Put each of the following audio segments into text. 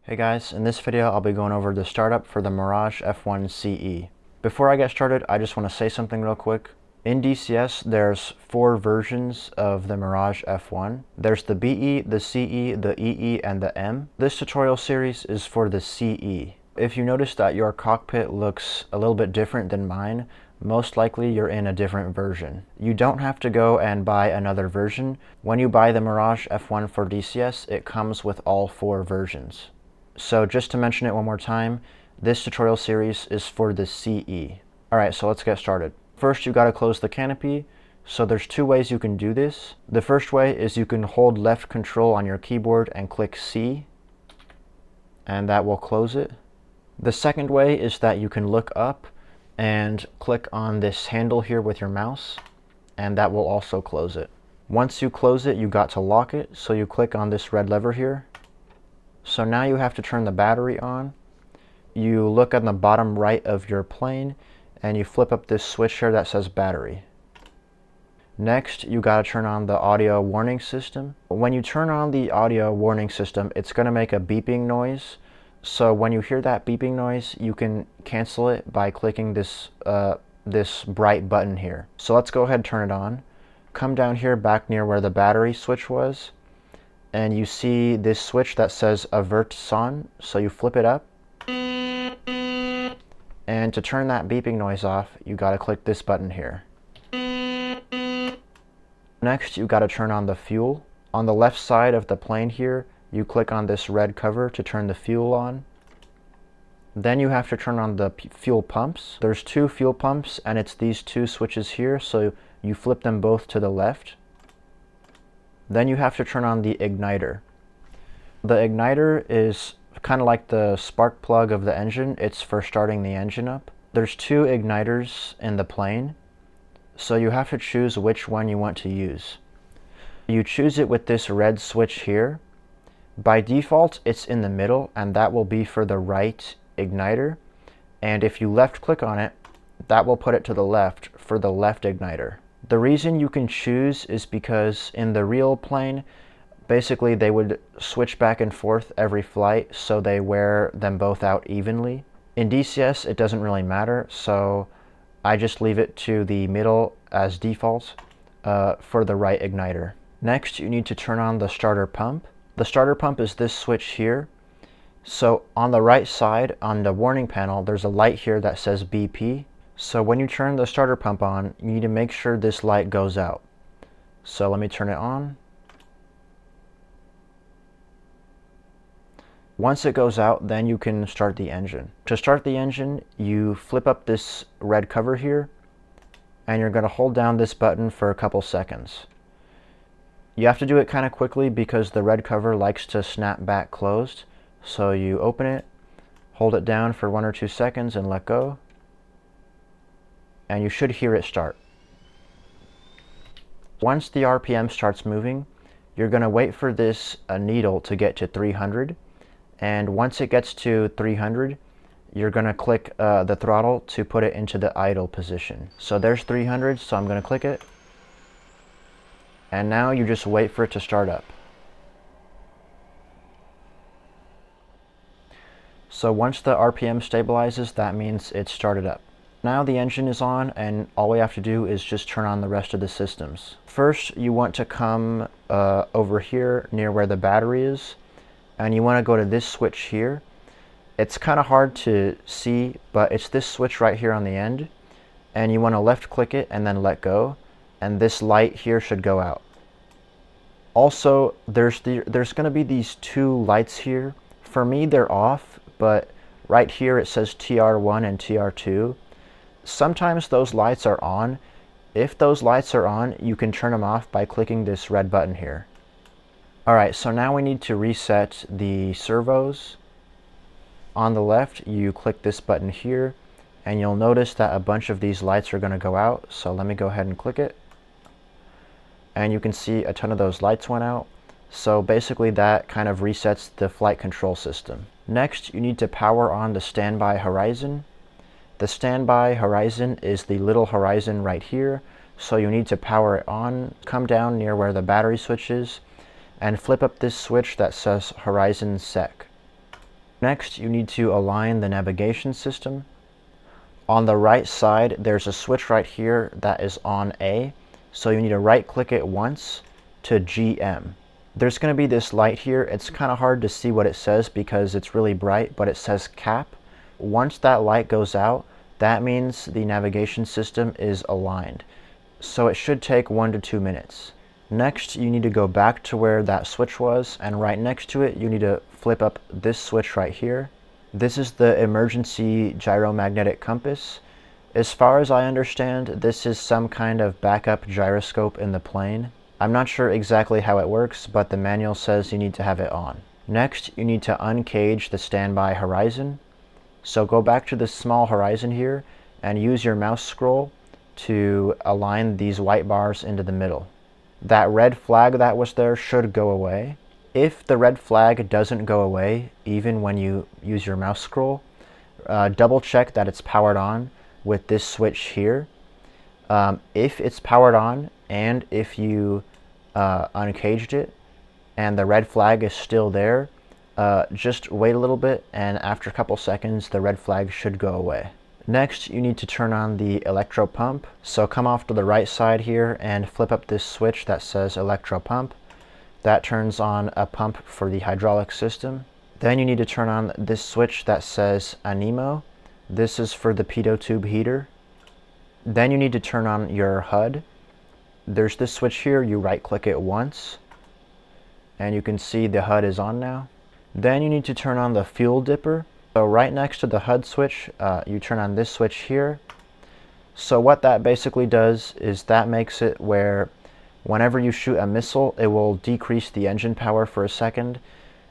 Hey guys, in this video I'll be going over the startup for the Mirage F1CE. Before I get started, I just want to say something real quick. In DCS, there's 4 versions of the Mirage F1. There's the BE, the CE, the EE, and the M. This tutorial series is for the CE. If you notice that your cockpit looks a little bit different than mine, most likely you're in a different version. You don't have to go and buy another version. When you buy the Mirage F1 for DCS, it comes with all 4 versions. So just to mention it one more time, this tutorial series is for the CE. Alright, so let's get started. First, you gotta close the canopy. So there's 2 ways you can do this. The first way is you can hold left control on your keyboard and click C, and that will close it. The second way is that you can look up and click on this handle here with your mouse, and that will also close it. Once you close it, you got to lock it, so you click on this red lever here. So now you have to turn the battery on. You look on the bottom right of your plane and you flip up this switch here that says battery. Next, you got to turn on the audio warning system. When you turn on the audio warning system, it's going to make a beeping noise. So when you hear that beeping noise, you can cancel it by clicking this bright button here. So let's go ahead and turn it on. Come down here back near where the battery switch was, and you see this switch that says avert son, so you flip it up. And to turn that beeping noise off, you gotta click this button here. Next, you gotta turn on the fuel. On the left side of the plane here, you click on this red cover to turn the fuel on. Then you have to turn on the fuel pumps. There's 2 fuel pumps, and it's these 2 switches here, so you flip them both to the left. Then you have to turn on the igniter. The igniter is kind of like the spark plug of the engine. It's for starting the engine up. There's 2 igniters in the plane, so you have to choose which one you want to use. You choose it with this red switch here. By default, it's in the middle, and that will be for the right igniter. And if you left click on it, that will put it to the left for the left igniter. The reason you can choose is because in the real plane, basically they would switch back and forth every flight, so they wear them both out evenly. In DCS, it doesn't really matter, so I just leave it to the middle as default for the right igniter. Next, you need to turn on the starter pump. The starter pump is this switch here. So on the right side, on the warning panel, there's a light here that says BP. So when you turn the starter pump on, you need to make sure this light goes out. So let me turn it on. Once it goes out, then you can start the engine. To start the engine, you flip up this red cover here, and you're going to hold down this button for a couple seconds. You have to do it kind of quickly because the red cover likes to snap back closed. So you open it, hold it down for 1 or 2 seconds and let go, and you should hear it start. Once the RPM starts moving, you're going to wait for this needle to get to 300, and once it gets to 300, you're going to click the throttle to put it into the idle position. So there's 300, so I'm going to click it, and now you just wait for it to start up. So once the RPM stabilizes, that means it's started up. Now the engine is on, and all we have to do is just turn on the rest of the systems. First, you want to come over here near where the battery is, and you want to go to this switch here. It's kind of hard to see, but it's this switch right here on the end, and you want to left click it and then let go, and this light here should go out. Also, there's going to be these 2 lights here. For me, they're off, but right here it says TR1 and TR2. Sometimes those lights are on. If those lights are on, you can turn them off by clicking this red button here. Alright, so now we need to reset the servos. On the left, you click this button here, and you'll notice that a bunch of these lights are going to go out. So let me go ahead and click it. And you can see a ton of those lights went out. So basically that kind of resets the flight control system. Next, you need to power on the standby horizon. The standby horizon is the little horizon right here, so you need to power it on. Come down near where the battery switch is, and flip up this switch that says horizon sec. Next, you need to align the navigation system. On the right side, there's a switch right here that is on A, so you need to right click it once to GM. There's going to be this light here. It's kind of hard to see what it says because it's really bright, but it says cap. Once that light goes out, that means the navigation system is aligned. So it should take 1 to 2 minutes. Next, you need to go back to where that switch was, and right next to it, you need to flip up this switch right here. This is the emergency gyromagnetic compass. As far as I understand, this is some kind of backup gyroscope in the plane. I'm not sure exactly how it works, but the manual says you need to have it on. Next, you need to uncage the standby horizon. So go back to this small horizon here and use your mouse scroll to align these white bars into the middle. That red flag that was there should go away. If the red flag doesn't go away, even when you use your mouse scroll, double check that it's powered on with this switch here. If it's powered on and if you uncaged it and the red flag is still there, just wait a little bit, and after a couple seconds the red flag should go away. Next, you need to turn on the electro pump. So come off to the right side here and flip up this switch that says electro pump. That turns on a pump for the hydraulic system. Then you need to turn on this switch that says Anemo. This is for the pitot tube heater. Then you need to turn on your HUD. There's this switch here, you right click it once and you can see the HUD is on now. Then you need to turn on the fuel dipper. So right next to the HUD switch, you turn on this switch here. So what that basically does is that makes it where whenever you shoot a missile, it will decrease the engine power for a second,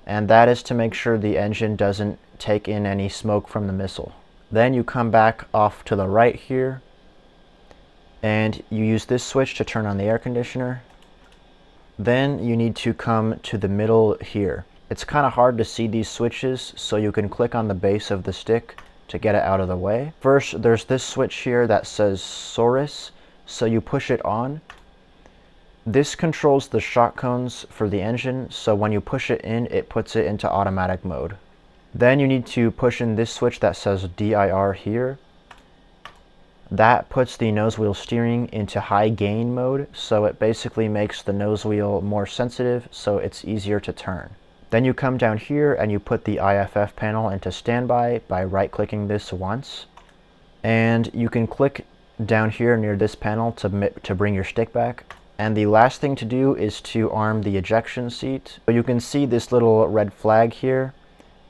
and that is to make sure the engine doesn't take in any smoke from the missile. Then you come back off to the right here, and you use this switch to turn on the air conditioner. Then you need to come to the middle here. It's kind of hard to see these switches, so you can click on the base of the stick to get it out of the way. First, there's this switch here that says Source, so you push it on. This controls the shock cones for the engine, so when you push it in, it puts it into automatic mode. Then you need to push in this switch that says DIR here. That puts the nose wheel steering into high gain mode, so it basically makes the nose wheel more sensitive, so it's easier to turn. Then you come down here and you put the IFF panel into standby by right-clicking this once. And you can click down here near this panel to bring your stick back. And the last thing to do is to arm the ejection seat. So you can see this little red flag here.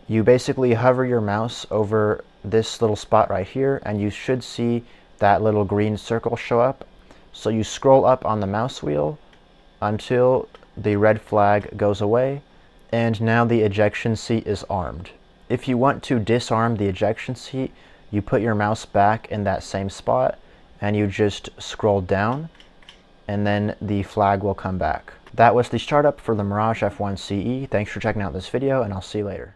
You basically hover your mouse over this little spot right here and you should see that little green circle show up. So you scroll up on the mouse wheel until the red flag goes away, and now the ejection seat is armed. If you want to disarm the ejection seat, you put your mouse back in that same spot and you just scroll down, and then the flag will come back. That was the startup for the Mirage F1CE. Thanks for checking out this video, and I'll see you later.